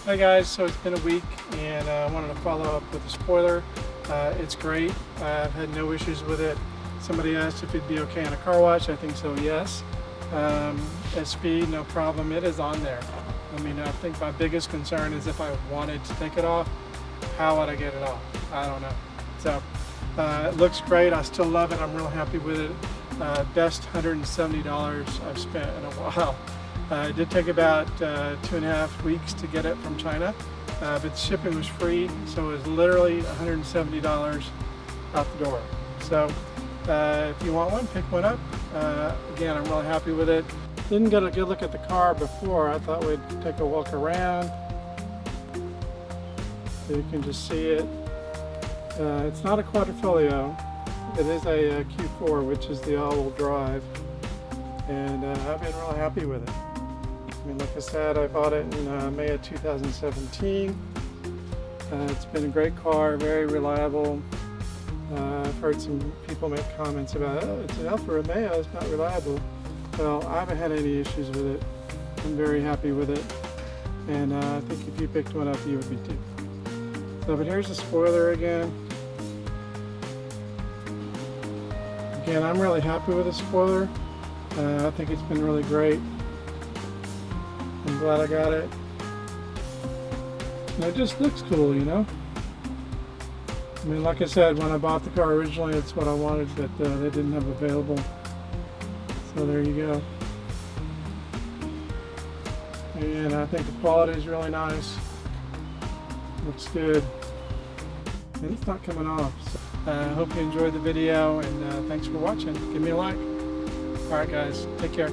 Hi guys, so it's been a week and I wanted to follow up with a spoiler. It's great. I've had no issues with it. Somebody asked if it'd be okay on a car wash. I think so, yes. At speed, no problem. It is on there. I mean, I think my biggest concern is if I wanted to take it off, how would I get it off? I don't know. So it looks great. I still love it. I'm real happy with it. Best $170 I've spent in a while. It did take about 2.5 weeks to get it from China, but the shipping was free, so it was literally $170 out the door. So if you want one, pick one up. Again, I'm really happy with it. Didn't get a good look at the car before. I thought we'd take a walk around so you can just see it. It's not a Quadrifoglio. It is a Q4, which is the all-wheel drive, and I've been really happy with it. I mean, like I said, I bought it in May of 2017. It's been a great car, very reliable. I've heard some people make comments about, oh, it's an Alfa Romeo, it's not reliable. Well, I haven't had any issues with it. I'm very happy with it, and I think if you picked one up, you would be too. So, but here's the spoiler again. Again, I'm really happy with the spoiler. I think it's been really great. I'm glad I got it. And it just looks cool, you know? I mean, like I said, when I bought the car originally, it's what I wanted, but they didn't have available. So there you go. And I think the quality is really nice. Looks good. And it's not coming off. So I hope you enjoyed the video, and thanks for watching. Give me a like. Alright guys, take care.